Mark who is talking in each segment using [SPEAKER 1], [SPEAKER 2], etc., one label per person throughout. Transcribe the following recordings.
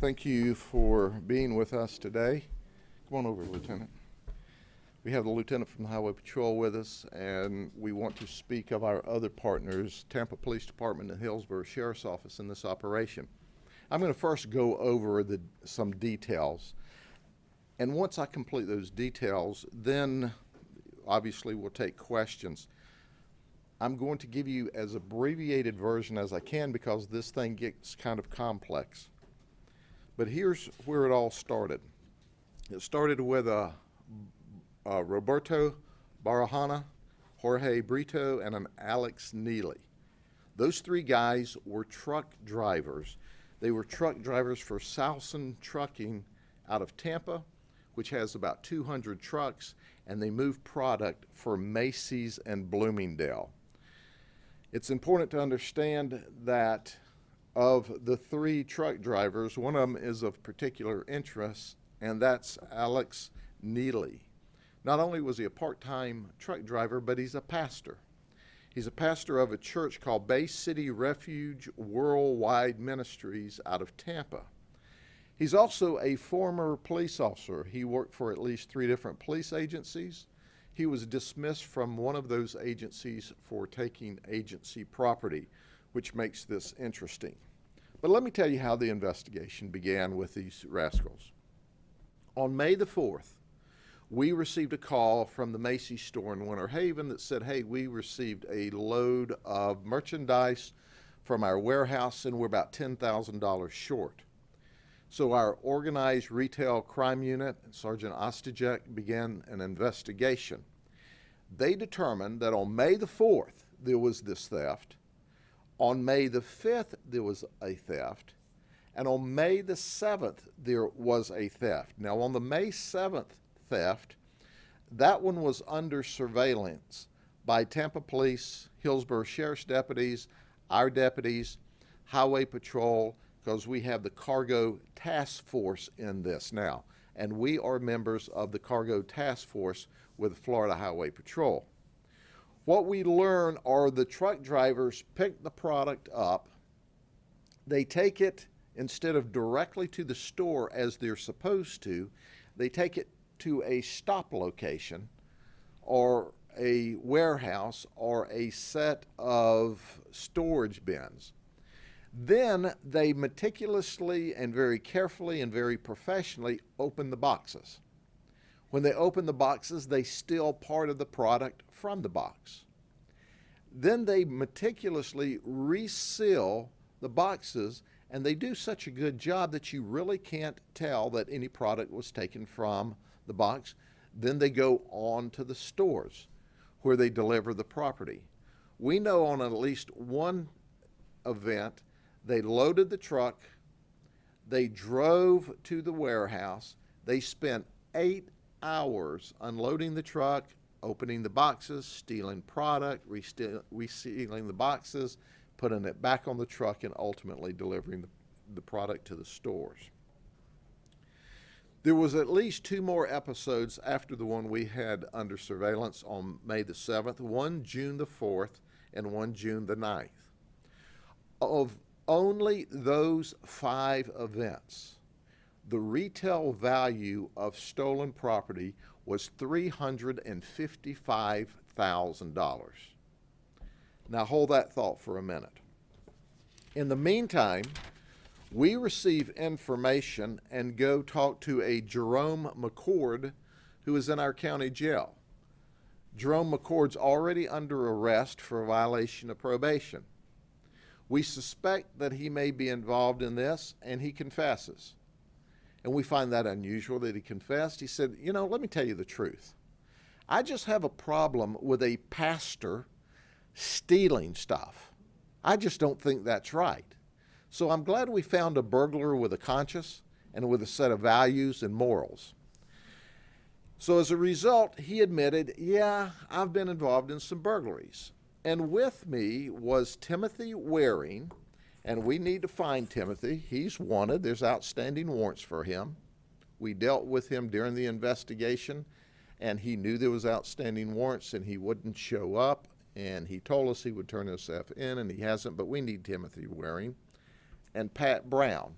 [SPEAKER 1] Thank you for being with us today. Come on over, Lieutenant. We have the Lieutenant from the Highway Patrol with us, and we want to speak of our other partners, Tampa Police Department and Hillsborough Sheriff's Office, in this operation. I'm going to first go over some details, and once I complete those details, then obviously we'll take questions. I'm going to give you as abbreviated version as I can because this thing gets kind of complex. But here's where it all started. It started with Roberto Barahona, Jorge Brito, and an Alex Nealy. Those three guys were truck drivers. They were truck drivers for SalSon Trucking out of Tampa, which has about 200 trucks, and they move product for Macy's and Bloomingdale. It's important to understand that of the three truck drivers, one of them is of particular interest, and that's Alex Nealy. Not only was he a part-time truck driver, but he's a pastor. He's a pastor of a church called Bay City Refuge Worldwide Ministries out of Tampa. He's also a former police officer. He worked for at least 3 different police agencies. He was dismissed from one of those agencies for taking agency property, which makes this interesting. But let me tell you how the investigation began with these rascals. On May the 4th, we received a call from the Macy store in Winter Haven that said, hey, we received a load of merchandise from our warehouse and we're about $10,000 short. So our organized retail crime unit, Sergeant Ostajek, began an investigation. They determined that on May the 4th, there was this theft. On May the 5th, there was a theft. And on May the 7th, there was a theft. Now, on the May 7th theft, that one was under surveillance by Tampa Police, Hillsborough Sheriff's deputies, our deputies, Highway Patrol, because we have the Cargo Task Force in this now. And we are members of the Cargo Task Force with Florida Highway Patrol. What we learn are the truck drivers pick the product up, they take it instead of directly to the store as they're supposed to, they take it to a stop location or a warehouse or a set of storage bins. Then they meticulously and very carefully and very professionally open the boxes. When they open the boxes, they steal part of the product from the box. Then they meticulously reseal the boxes, and they do such a good job that you really can't tell that any product was taken from the box. Then they go on to the stores where they deliver the property. We know on at least one event, they loaded the truck, they drove to the warehouse, they spent 8 hours unloading the truck, opening the boxes, stealing product, resealing the boxes, putting it back on the truck, and ultimately delivering the product to the stores. There was at least 2 more episodes after the one we had under surveillance on May the 7th, one June the 4th and one June the 9th. Of only those 5 events, the retail value of stolen property was $355,000. Now hold that thought for a minute. In the meantime, we receive information and go talk to a Jerome McCord who is in our county jail. Jerome McCord's already under arrest for a violation of probation. We suspect that he may be involved in this, and he confesses. And we find that unusual that he confessed. He said, you know, let me tell you the truth. I just have a problem with a pastor stealing stuff. I just don't think that's right. So I'm glad we found a burglar with a conscience and with a set of values and morals. So as a result, he admitted, yeah, I've been involved in some burglaries. And with me was Timothy Waring, and we need to find Timothy. He's wanted. There's outstanding warrants for him. We dealt with him during the investigation, and he knew there was outstanding warrants, and he wouldn't show up, and he told us he would turn himself in, and he hasn't, but we need Timothy Waring. And Pat Brown.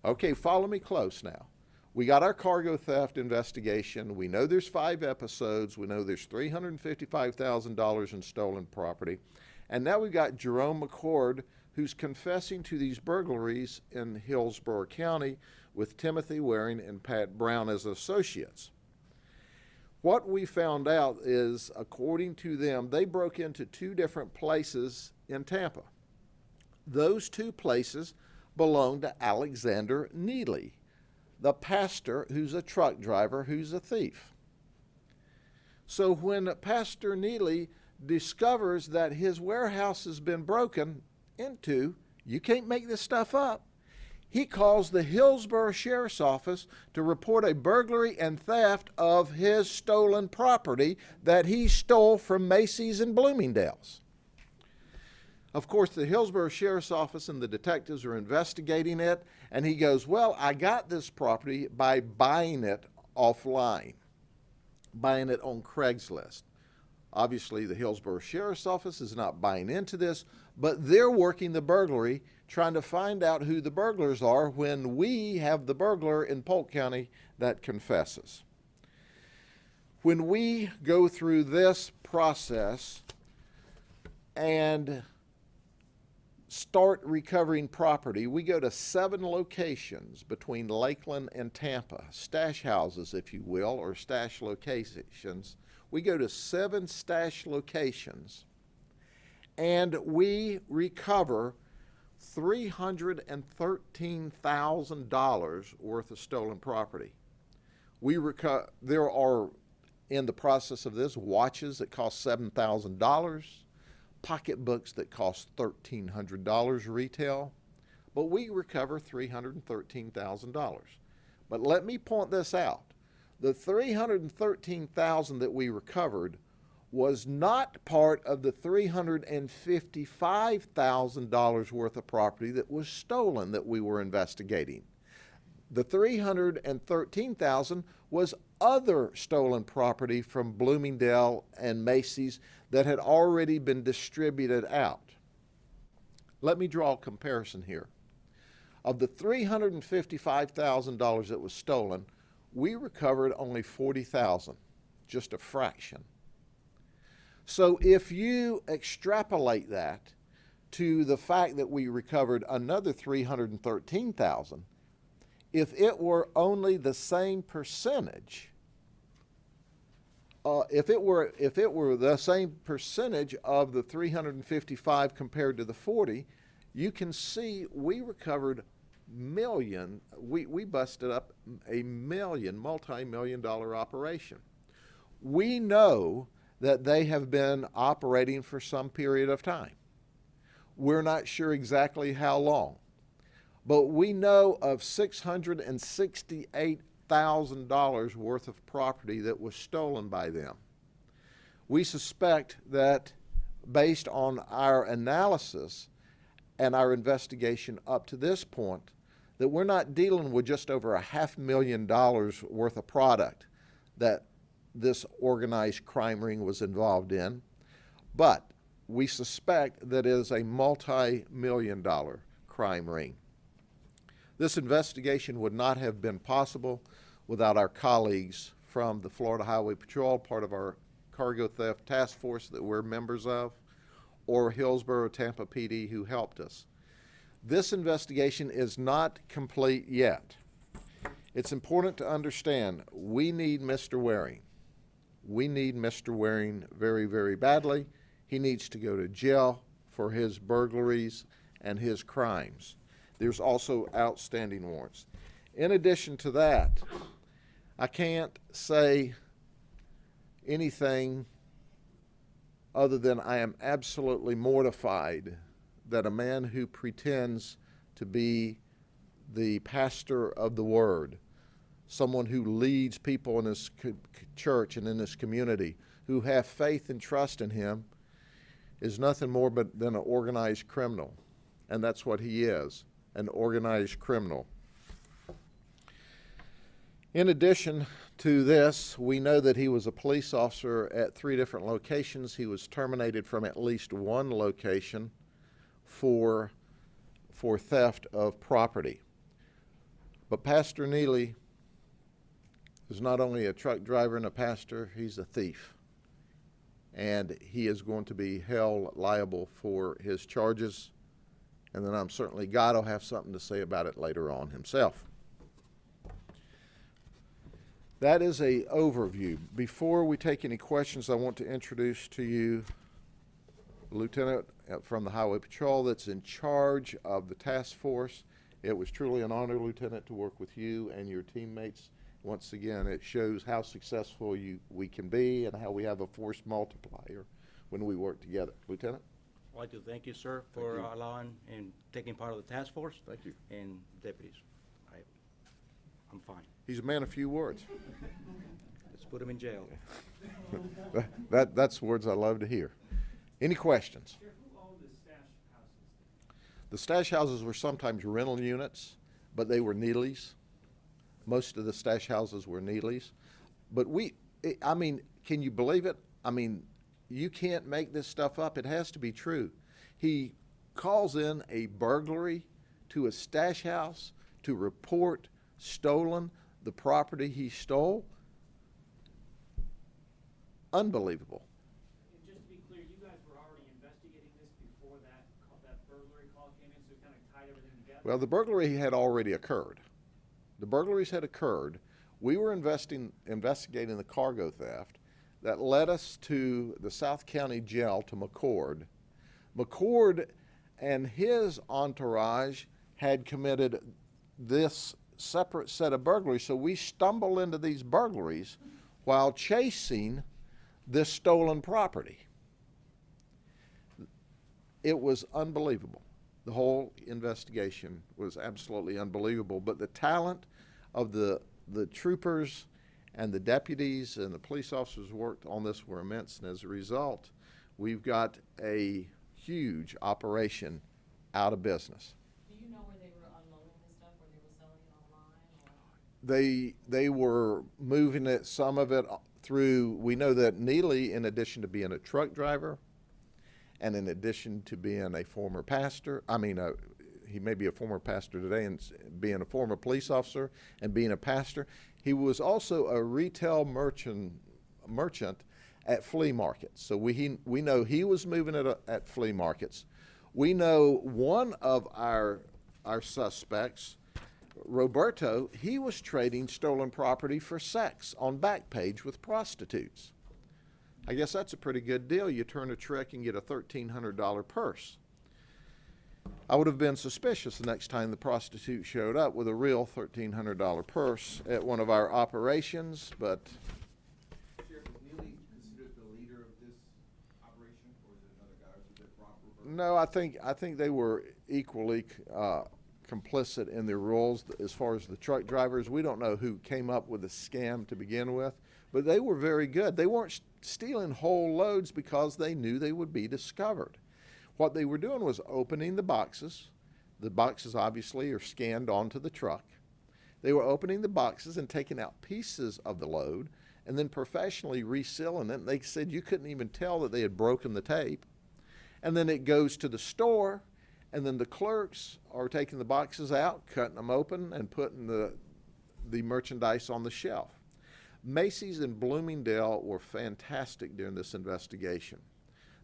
[SPEAKER 1] Okay, follow me close now. We got our cargo theft investigation. We know there's 5 episodes. We know there's $355,000 in stolen property. And now we've got Jerome McCord, who's confessing to these burglaries in Hillsborough County with Timothy Waring and Pat Brown as associates. What we found out is, according to them, they broke into 2 different places in Tampa. Those 2 places belong to Alexander Nealy, the pastor who's a truck driver who's a thief. So when Pastor Nealy discovers that his warehouse has been broken into, you can't make this stuff up, he calls the Hillsborough Sheriff's Office to report a burglary and theft of his stolen property that he stole from Macy's and Bloomingdale's. Of course, the Hillsborough Sheriff's Office and the detectives are investigating it, and he goes, well, I got this property by buying it offline, buying it on Craigslist. Obviously, the Hillsborough Sheriff's Office is not buying into this, but they're working the burglary, trying to find out who the burglars are when we have the burglar in Polk County that confesses. When we go through this process and start recovering property, we go to 7 locations between Lakeland and Tampa, stash houses, if you will, or stash locations. We go to 7 stash locations, and we recover $313,000 worth of stolen property. There are, in the process of this, watches that cost $7,000, pocketbooks that cost $1,300 retail, but we recover $313,000. But let me point this out. The $313,000 that we recovered was not part of the $355,000 worth of property that was stolen that we were investigating. The $313,000 was other stolen property from Bloomingdale and Macy's that had already been distributed out. Let me draw a comparison here. Of the $355,000 that was stolen, we recovered only $40,000, just a fraction. So if you extrapolate that to the fact that we recovered another $313,000, if it were only the same percentage, if it were the same percentage of the 355 compared to the 40, you can see we recovered we busted up a multi-million-dollar operation. We know that they have been operating for some period of time. We're not sure exactly how long, but we know of $668,000 worth of property that was stolen by them. We suspect that, based on our analysis and our investigation up to this point, that we're not dealing with just over $500,000 worth of product that this organized crime ring was involved in, but we suspect that it is a multi-million-dollar crime ring. This investigation would not have been possible without our colleagues from the Florida Highway Patrol, part of our cargo theft task force that we're members of, or Hillsborough Tampa PD, who helped us. This investigation is not complete yet. It's important to understand we need Mr. Waring. We need Mr. Waring very, very badly. He needs to go to jail for his burglaries and his crimes. There's also outstanding warrants. In addition to that, I can't say anything other than I am absolutely mortified that a man who pretends to be the pastor of the Word, someone who leads people in his church and in his community, who have faith and trust in him, is nothing more than an organized criminal. And that's what he is, an organized criminal. In addition to this, we know that he was a police officer at 3 different locations. He was terminated from at least 1 location for theft of property. But Pastor Nealy is not only a truck driver and a pastor, he's a thief. And he is going to be held liable for his charges. And then I'm certainly God will have something to say about it later on himself. That is an overview. Before we take any questions, I want to introduce to you a lieutenant from the Highway Patrol that's in charge of the task force. It was truly an honor, Lieutenant, to work with you and your teammates. Once again, it shows how successful we can be and how we have a force multiplier when we work together. Lieutenant?
[SPEAKER 2] I'd like to thank you, sir, for allowing and taking part of the task force.
[SPEAKER 1] Thank you.
[SPEAKER 2] And deputies. I'm fine.
[SPEAKER 1] He's a man of few words.
[SPEAKER 2] Let's put him in jail.
[SPEAKER 1] That's words I love to hear. Any questions?
[SPEAKER 3] Sheriff, who owned the stash houses?
[SPEAKER 1] The stash houses were sometimes rental units, but they were Nealy's. Most of the stash houses were Nealy's. But I mean, can you believe it? I mean, you can't make this stuff up. It has to be true. He calls in a burglary to a stash house to report stolen the property he stole. Unbelievable.
[SPEAKER 3] And just to be clear, you guys were already investigating this before that burglary call came in, so it kind of tied everything together?
[SPEAKER 1] Well, the burglary had already occurred. The burglaries had occurred. We were investigating the cargo theft that led us to the South County Jail to McCord. McCord and his entourage had committed this separate set of burglaries, so we stumble into these burglaries while chasing this stolen property. It was unbelievable. The whole investigation was absolutely unbelievable, but the talent of the troopers and the deputies and the police officers who worked on this were immense, and as a result, we've got a huge operation out of business.
[SPEAKER 4] Do you know where they were unloading this stuff, where they were selling it online? Or?
[SPEAKER 1] They were moving it, some of it through, we know that Nealy, in addition to being a truck driver, and in addition to being a former pastor, he may be a former pastor today and being a former police officer and being a pastor, he was also a retail merchant at flea markets. So we know he was moving it at flea markets. We know one of our suspects, Roberto, he was trading stolen property for sex on Backpage with prostitutes. I guess that's a pretty good deal. You turn a trick and get a $1,300 purse. I would have been suspicious the next time the prostitute showed up with a real $1,300 purse at one of our operations, but
[SPEAKER 5] Sheriff, is Nealy considered the leader of this operation, or is it another guy, or is it Roberto?
[SPEAKER 1] no, I think they were equally complicit in their roles as far as the truck drivers. We don't know who came up with the scam to begin with, but they were very good. They weren't stealing whole loads because they knew they would be discovered. What they were doing was opening the boxes. The boxes obviously are scanned onto the truck. They were opening the boxes and taking out pieces of the load and then professionally resealing it. They said you couldn't even tell that they had broken the tape. And then it goes to the store, and then the clerks are taking the boxes out, cutting them open, and putting the merchandise on the shelf. Macy's and Bloomingdale were fantastic during this investigation.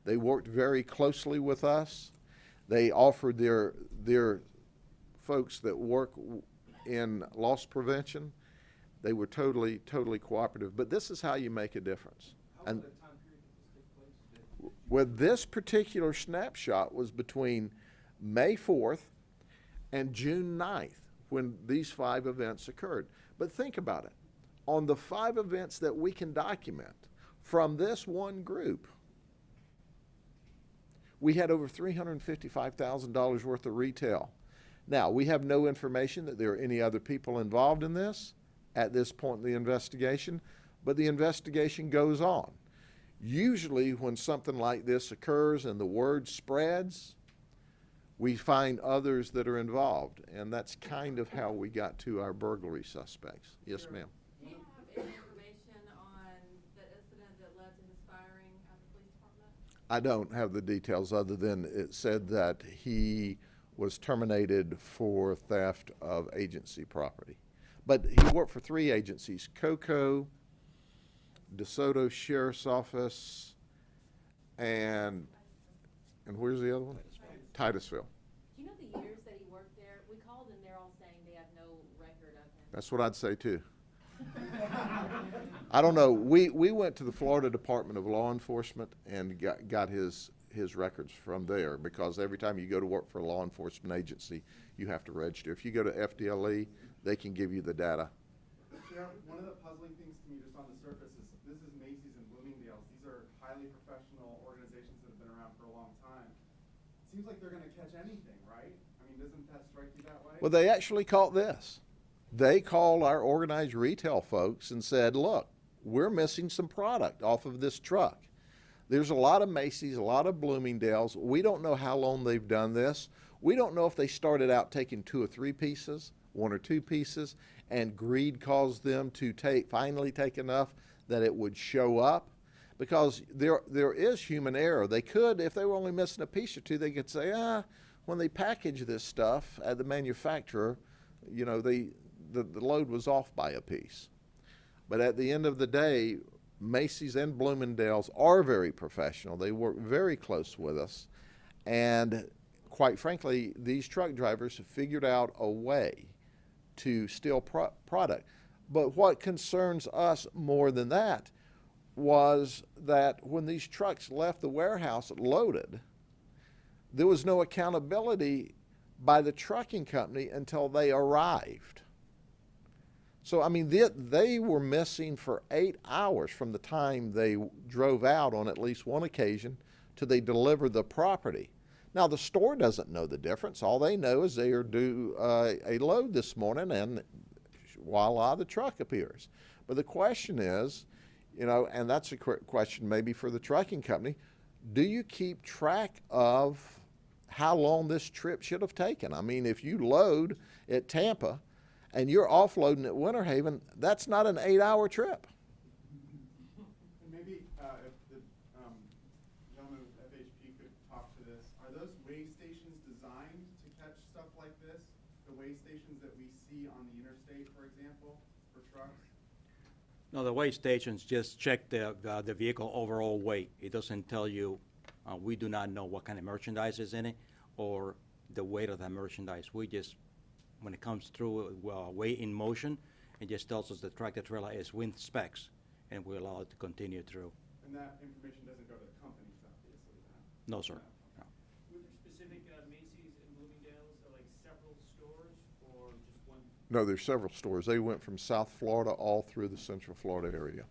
[SPEAKER 1] They worked very closely with us. They offered their folks that work in loss prevention. They were totally cooperative. But this is how you make a difference.
[SPEAKER 5] How long that time period did this take place?
[SPEAKER 1] Well, this particular snapshot was between May 4th and June 9th when these 5 events occurred. But think about it. On the 5 events that we can document from this one group, we had over $355,000 worth of retail. Now, we have no information that there are any other people involved in this at this point in the investigation, but the investigation goes on. Usually when something like this occurs and the word spreads, we find others that are involved, and that's kind of how we got to our burglary suspects. Yes, ma'am.
[SPEAKER 4] Do you have any information on the incident that led to his firing at the police department?
[SPEAKER 1] I don't have the details other than it said that he was terminated for theft of agency property. But he worked for 3 agencies: Cocoa, DeSoto Sheriff's Office, and where's the other one? Titusville.
[SPEAKER 4] Do you know the years that he worked there? We called and they're all saying they have no record of him.
[SPEAKER 1] That's what I'd say too. I don't know. We went to the Florida Department of Law Enforcement and got his records from there, because every time you go to work for a law enforcement agency, you have to register. If you go to FDLE, they can give you the data.
[SPEAKER 6] Sheriff, one of the puzzling things to me just on the surface is this is Macy's and Bloomingdale's. These are highly professional organizations that have been around for a long time. It seems like they're going to catch anything, right? I mean, doesn't that strike you that way?
[SPEAKER 1] Well, they actually caught this. They called our organized retail folks and said, look, we're missing some product off of this truck. There's a lot of Macy's, a lot of Bloomingdale's. We don't know how long they've done this. We don't know if they started out taking 2 or 3 pieces, 1 or 2 pieces, and greed caused them to finally take enough that it would show up. Because there is human error. They could, if they were only missing a piece or 2, they could say, when they package this stuff at the manufacturer, you know, the load was off by a piece. But at the end of the day, Macy's and Bloomingdale's are very professional. They work very close with us. And quite frankly, these truck drivers have figured out a way to steal product. But what concerns us more than that was that when these trucks left the warehouse loaded, there was no accountability by the trucking company until they arrived. So, I mean, they were missing for 8 hours from the time they drove out on at least one occasion to they delivered the property. Now, the store doesn't know the difference. All they know is they are due a load this morning, and voila, the truck appears. But the question is, you know, and that's a question maybe for the trucking company, do you keep track of how long this trip should have taken? I mean, if you load at Tampa and you're offloading at Winter Haven, that's not an 8-hour trip.
[SPEAKER 6] And maybe if the gentleman with FHP could talk to this, are those weigh stations designed to catch stuff like this? The weigh stations that we see on the interstate, for example, for trucks?
[SPEAKER 2] No, the weigh stations just check the vehicle overall weight. It doesn't tell you, we do not know what kind of merchandise is in it or the weight of that merchandise. We just, when it comes through weigh in motion, it just tells us the tractor trailer is with specs, and we allow it to continue through.
[SPEAKER 6] And that information doesn't go to the companies, obviously, then?
[SPEAKER 2] No, sir. No.
[SPEAKER 3] Were there specific Macy's and Bloomingdale's, like several stores, or just one?
[SPEAKER 1] No, there's several stores. They went from South Florida all through the Central Florida area.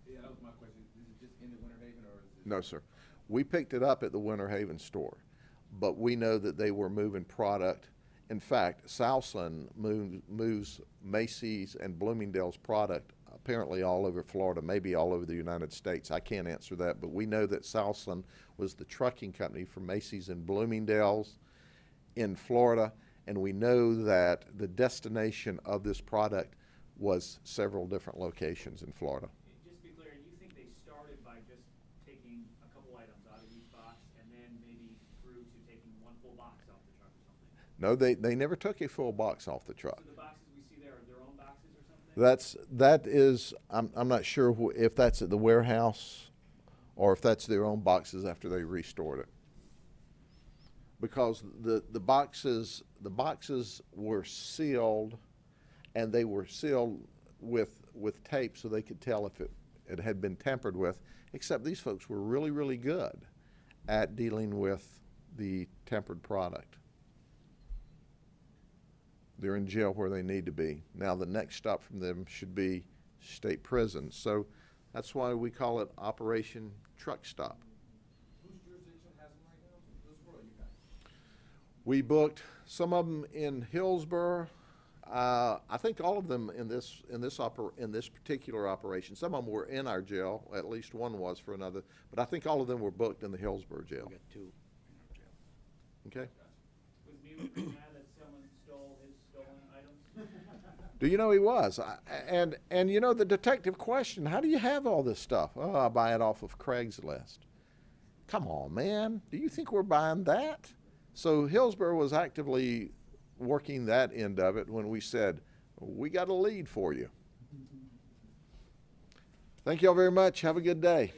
[SPEAKER 5] Yeah, that was my question. Is it just in the Winter Haven, or is it?
[SPEAKER 1] No, sir. We picked it up at the Winter Haven store, but we know that they were moving product. In fact, SalSon moves Macy's and Bloomingdale's product apparently all over Florida, maybe all over the United States. I can't answer that, but we know that SalSon was the trucking company for Macy's and Bloomingdale's in Florida, and we know that the destination of this product was several different locations in Florida.
[SPEAKER 3] Just to be clear, you think they started by just taking a couple items out of each box and then maybe grew to taking one full box off the truck or something?
[SPEAKER 1] No, they never took a full box off the truck.
[SPEAKER 3] So the boxes we see there are their own boxes or something?
[SPEAKER 1] That is, I'm not sure if that's at the warehouse or if that's their own boxes after they restored it. Because the boxes were sealed, and they were sealed with tape so they could tell if it had been tampered with, except these folks were really, really good at dealing with the tempered product. They're in jail where they need to be. Now the next stop from them should be state prison. So that's why we call it Operation Truck Stop.
[SPEAKER 5] Whose jurisdiction has them right now? Hillsborough or you guys?
[SPEAKER 1] We booked some of them in Hillsborough. I think all of them in this particular operation. Some of them were in our jail. At least one was for another. But I think all of them were booked in the Hillsborough jail.
[SPEAKER 2] We got 2 in our jail.
[SPEAKER 1] Okay.
[SPEAKER 3] Was Nealy pretty mad that someone stole his stolen items?
[SPEAKER 1] Do you know he was? And you know the detective questioned, how do you have all this stuff? Oh, I buy it off of Craigslist. Come on, man. Do you think we're buying that? So Hillsborough was actively working that end of it when we said, we got a lead for you. Thank y'all very much. Have a good day.